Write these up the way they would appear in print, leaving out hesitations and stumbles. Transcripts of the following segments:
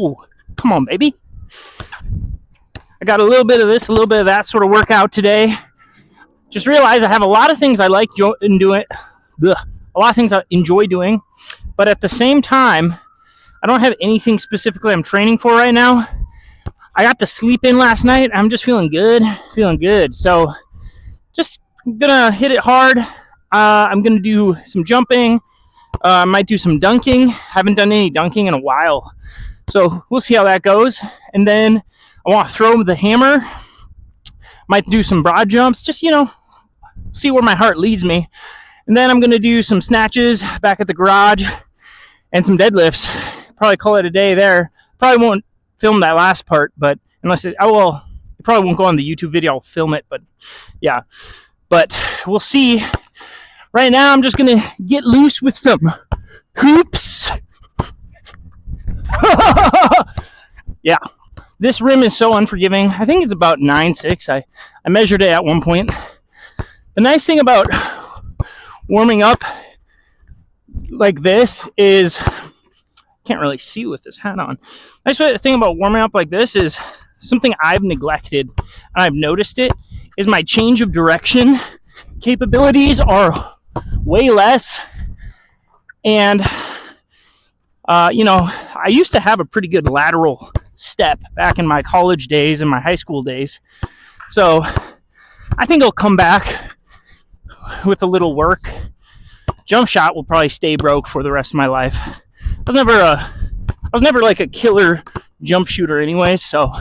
Whoa, come on, baby. I got a little bit of this, a little bit of that sort of workout today. Just realized I have a lot of things I like doing, a lot of things I enjoy doing, but at the same time, I don't have anything specifically I'm training for right now. I got to sleep in last night. I'm just feeling good. So just gonna hit it hard. I'm gonna do some jumping. I might do some dunking. Haven't done any dunking in a while. So we'll see how that goes. And then I want to throw the hammer. Might do some broad jumps. Just, see where my heart leads me. And then I'm going to do some snatches back at the garage and some deadlifts. Probably call it a day there. Probably won't film that last part, but unless it probably won't go on the YouTube video. I'll film it, but yeah. But we'll see. Right now, I'm just going to get loose with some hoops. Yeah. This rim is so unforgiving. I think it's about 9'6". I measured it at one point. The nice thing about warming up like this is, can't really see with this hat on. Nice thing about warming up like this is something I've neglected, and I've noticed it, is my change of direction capabilities are way less. And I used to have a pretty good lateral step back in my college days and my high school days. So I think I'll come back with a little work. Jump shot will probably stay broke for the rest of my life. I was never like a killer jump shooter anyway, so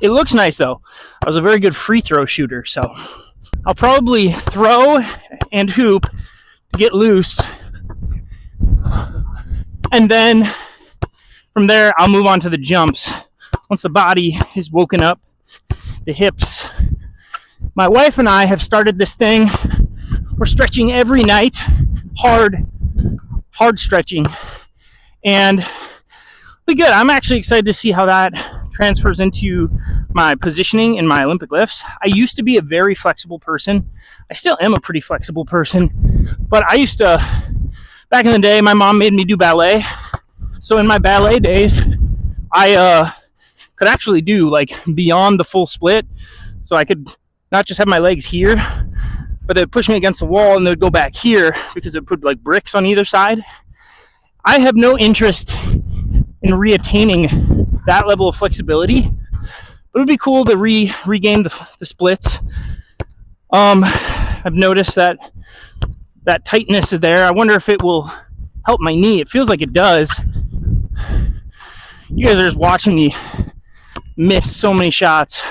it looks nice though. I was a very good free throw shooter, so I'll probably throw and hoop to get loose. And then from there, I'll move on to the jumps. Once the body is woken up, the hips. My wife and I have started this thing. We're stretching every night, hard stretching. And it'll be good. I'm actually excited to see how that transfers into my positioning in my Olympic lifts. I used to be a very flexible person. I still am a pretty flexible person. But I used to, back in the day, my mom made me do ballet. So in my ballet days, I could actually do like beyond the full split. So I could not just have my legs here, but they'd push me against the wall and they'd go back here because it put like bricks on either side. I have no interest in reattaining that level of flexibility, but it would be cool to regain the splits. I've noticed that tightness is there. I wonder if it will help my knee. It feels like it does. You guys are just watching me miss so many shots.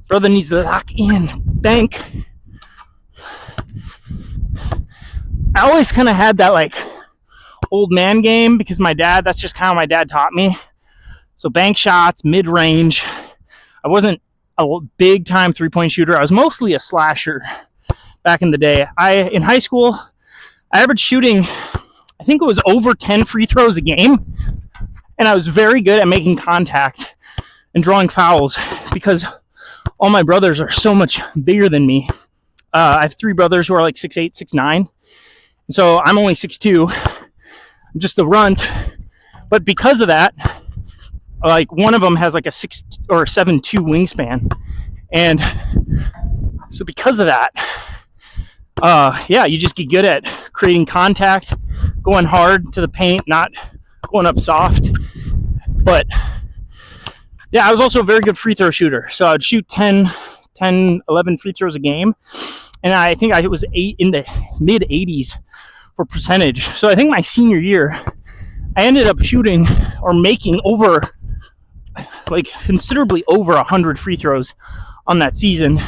Brother needs to lock in. Bank. I always kind of had that like old man game because that's just kind of my dad taught me. So bank shots, mid-range. I wasn't a big time three-point shooter. I was mostly a slasher back in the day. In high school, I averaged shooting, I think it was over 10 free throws a game. And I was very good at making contact and drawing fouls because all my brothers are so much bigger than me. I have three brothers who are like 6'8", 6'9". So I'm only 6'2". I'm just the runt. But because of that, like one of them has like a 6 or 7'2" wingspan. And so because of that, you just get good at creating contact, going hard to the paint, not going up soft. But yeah, I was also a very good free throw shooter. So I'd shoot 10, 11 free throws a game. And I think I was in the mid 80s for percentage. So I think my senior year, I ended up shooting or making considerably over 100 free throws on that season.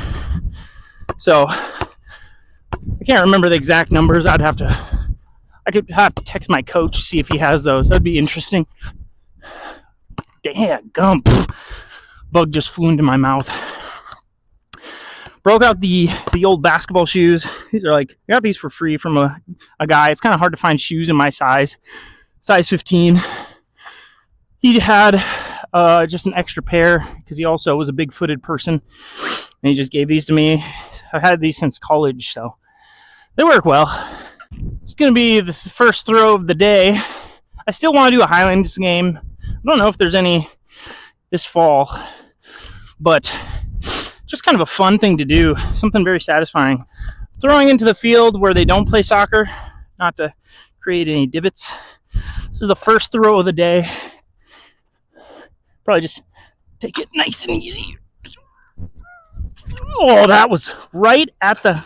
So I can't remember the exact numbers. I could have to text my coach, see if he has those. That'd be interesting. Damn, gum. Bug just flew into my mouth. Broke out the old basketball shoes. These are I got these for free from a guy. It's kind of hard to find shoes in my size 15. He had just an extra pair because he also was a big-footed person. And he just gave these to me. I've had these since college, so they work well. It's going to be the first throw of the day. I still want to do a Highlands game. I don't know if there's any this fall, but just kind of a fun thing to do, something very satisfying. Throwing into the field where they don't play soccer, not to create any divots. This is the first throw of the day. Probably just take it nice and easy. Oh, that was right at the...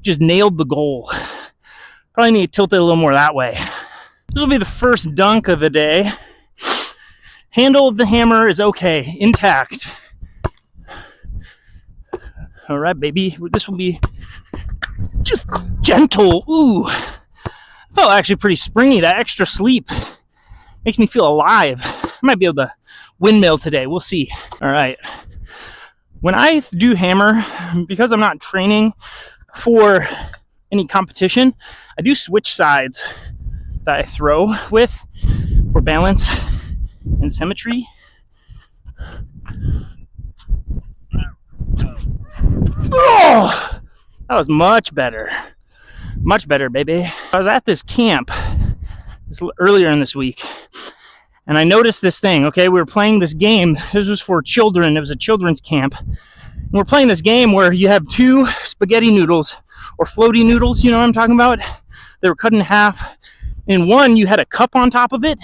just nailed the goal. Probably need to tilt it a little more that way. This will be the first dunk of the day. Handle of the hammer is okay, intact. All right, baby. This will be just gentle. Ooh. Felt actually pretty springy. That extra sleep makes me feel alive. I might be able to windmill today. We'll see. All right. When I do hammer, because I'm not training for any competition, I do switch sides that I throw with for balance and symmetry. Oh, that was much better. Much better, baby. I was at this camp earlier in this week, and I noticed this thing, okay? We were playing this game. This was for children. It was a children's camp. And we're playing this game where you have two spaghetti noodles, or floaty noodles, you know what I'm talking about? They were cut in half. In one, you had a cup on top of it.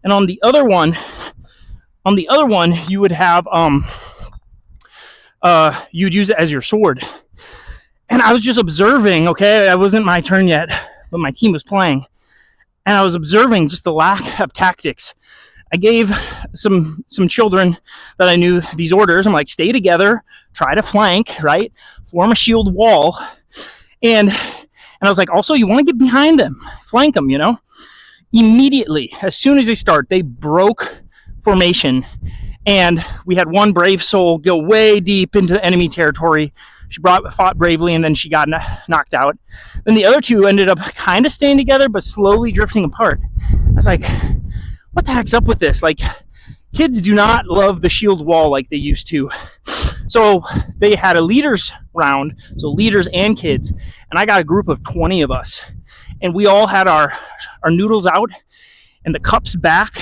And on the other one, you would have, you'd use it as your sword. And I was just observing, okay? It wasn't my turn yet, but my team was playing. And I was observing just the lack of tactics. I gave some children that I knew these orders. I'm like, stay together, try to flank, right? Form a shield wall. And I was like, also, you want to get behind them, flank them, you know? Immediately, as soon as they start, they broke formation. And we had one brave soul go way deep into enemy territory. She fought bravely, and then she got knocked out. Then the other two ended up kind of staying together, but slowly drifting apart. I was like, what the heck's up with this? Like, kids do not love the shield wall like they used to. So they had a leaders round, so leaders and kids. And I got a group of 20 of us. And we all had our noodles out and the cups back.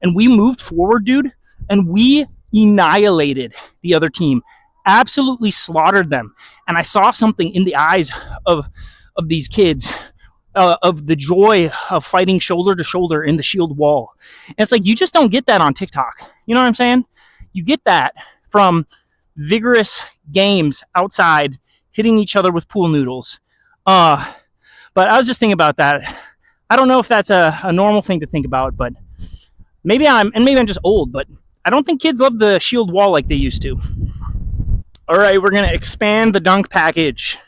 And we moved forward, dude. And we annihilated the other team. Absolutely slaughtered them. And I saw something in the eyes of these kids, of the joy of fighting shoulder to shoulder in the shield wall. And it's like, you just don't get that on TikTok. You know what I'm saying? You get that from vigorous games outside, hitting each other with pool noodles. But I was just thinking about that. I don't know if that's a normal thing to think about, but maybe I'm just old, but I don't think kids love the shield wall like they used to. All right, we're going to expand the dunk package.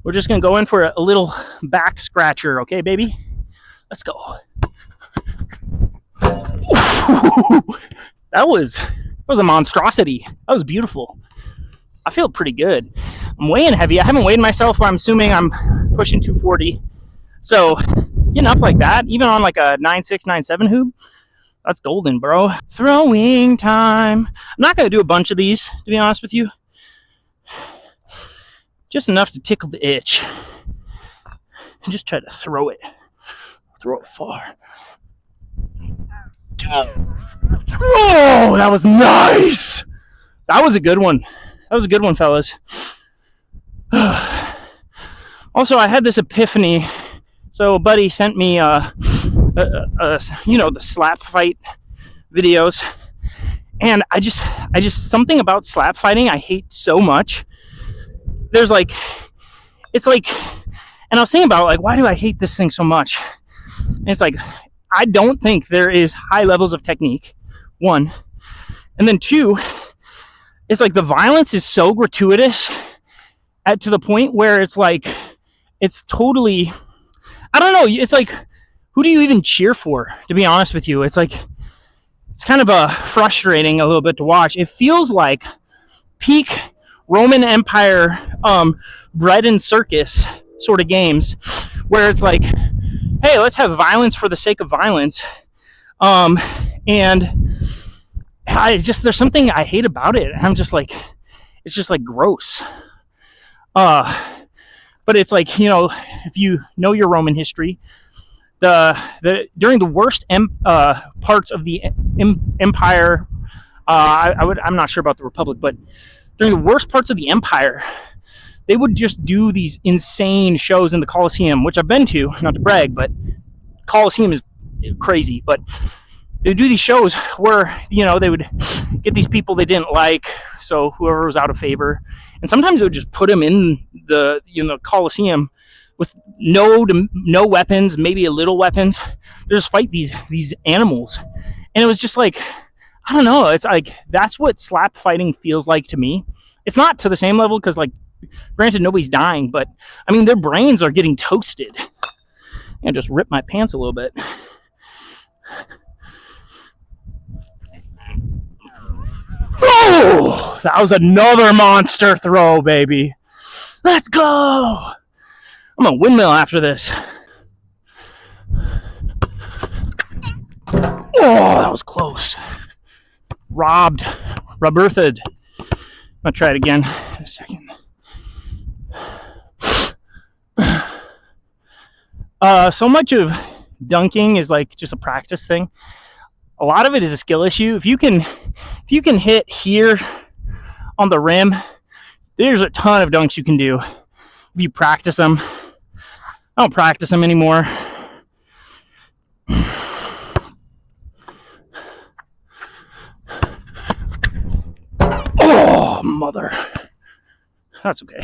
We're just going to go in for a little back scratcher, okay, baby? Let's go. That was a monstrosity. That was beautiful. I feel pretty good. I'm weighing heavy. I haven't weighed myself, but I'm assuming I'm pushing 240. So getting up like that, even on like a 9.6, 9.7 hoop, that's golden, bro. Throwing time. I'm not going to do a bunch of these, to be honest with you. Just enough to tickle the itch. And just try to throw it. Throw it far. Oh, that was nice. That was a good one. That was a good one, fellas. Also, I had this epiphany. So a buddy sent me the slap fight videos, and I just something about slap fighting I hate so much. There's like, it's like, and I was thinking about like, why do I hate this thing so much? And it's like, I don't think there is high levels of technique, one, and then two, it's like the violence is so gratuitous to the point where it's like, it's totally, I don't know, it's like, who do you even cheer for, to be honest with you? It's like, it's kind of frustrating a little bit to watch. It feels like peak Roman Empire bread and circus sort of games, where it's like, hey, let's have violence for the sake of violence. And there's something I hate about it. I'm just like, it's just like gross. I But it's like, if you know your Roman history, during the worst parts of the empire, I'm not sure about the Republic, but during the worst parts of the empire, they would just do these insane shows in the Colosseum, which I've been to, not to brag, but Colosseum is crazy. But they do these shows where, they would get these people they didn't like, so whoever was out of favor, and sometimes they would just put them in the Colosseum with no weapons, maybe a little weapons. They just fight these animals, and it was just like, I don't know. It's like that's what slap fighting feels like to me. It's not to the same level because, like, granted, nobody's dying, but I mean, their brains are getting toasted. And just rip my pants a little bit. Oh, that was another monster throw, baby. Let's go. I'm a windmill after this. Oh, that was close. Robertha'd. I'm gonna try it again in a second. So much of dunking is like just a practice thing. A lot of it is a skill issue. If you can hit here on the rim, there's a ton of dunks you can do if you practice them. I don't practice them anymore. Oh, mother. That's okay.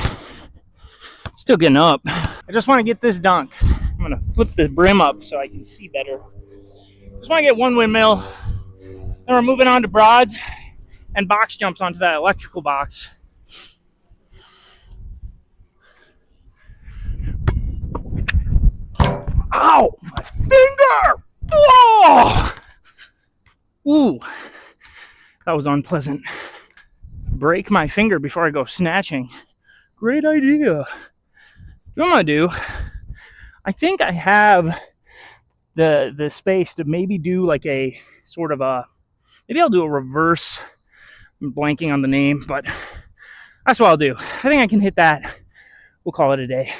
Still getting up. I just want to get this dunk. I'm going to flip the brim up so I can see better. Just want to get one windmill. Then we're moving on to broads and box jumps onto that electrical box. Ow! My finger! Oh! Ooh. That was unpleasant. Break my finger before I go snatching. Great idea. What I'm going to do, I think I have the space to maybe do like a sort of maybe I'll do a reverse. I'm blanking on the name, but that's what I'll do. I think I can hit that. We'll call it a day.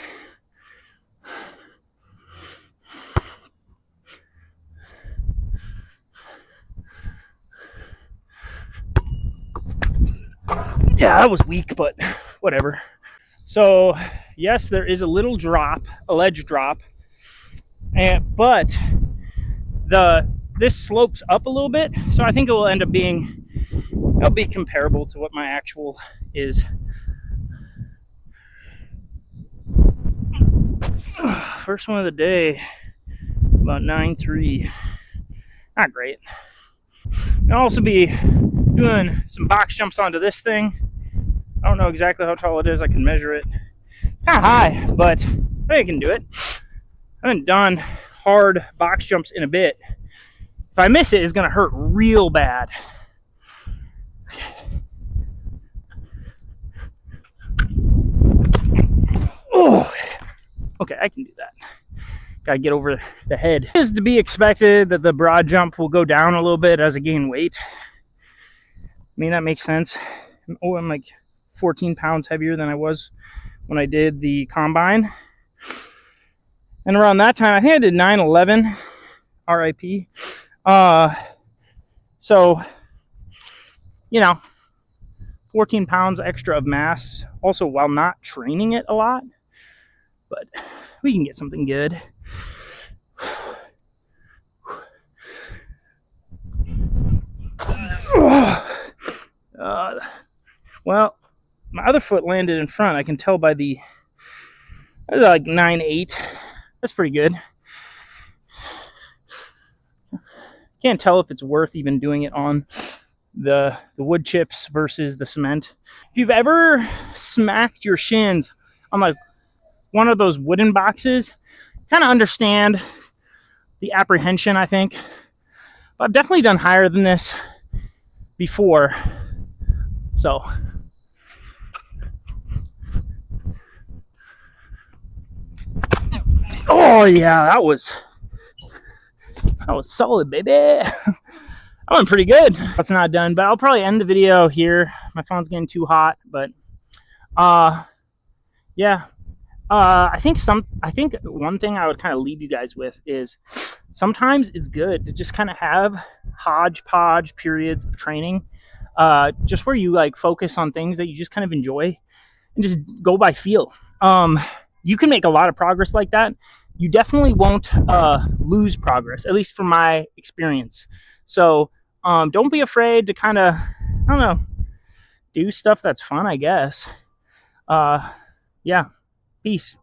Yeah, that was weak, but whatever. So, yes, there is a little drop, a ledge drop, but this slopes up a little bit, so I think it will end up it'll be comparable to what my actual is. First one of the day, about 9.3. Not great. I'll also be doing some box jumps onto this thing. I don't know exactly how tall it is. I can measure it. It's kind of high, but I think I can do it. I haven't done hard box jumps in a bit. If I miss it, it's going to hurt real bad. Oh, okay, I can do that. Gotta get over the head. It is to be expected that the broad jump will go down a little bit as I gain weight. I mean, that makes sense. I'm like 14 pounds heavier than I was when I did the combine. And around that time, I think I did 9/11, RIP. So, 14 pounds extra of mass, also while not training it a lot. But we can get something good. Well, my other foot landed in front. I can tell by that was like 9.8. That's pretty good. Can't tell if it's worth even doing it on the wood chips versus the cement. If you've ever smacked your shins on like one of those wooden boxes, kind of understand the apprehension, I think. But I've definitely done higher than this before. So oh yeah, that was solid, baby. That went pretty good. That's not done, but I'll probably end the video here. My phone's getting too hot, but yeah, I think one thing I would kind of leave you guys with is sometimes it's good to just kind of have hodgepodge periods of training, just where you like focus on things that you just kind of enjoy and just go by feel. You can make a lot of progress like that. You definitely won't lose progress, at least from my experience. So don't be afraid to kind of, I don't know, do stuff that's fun, I guess. Yeah, peace.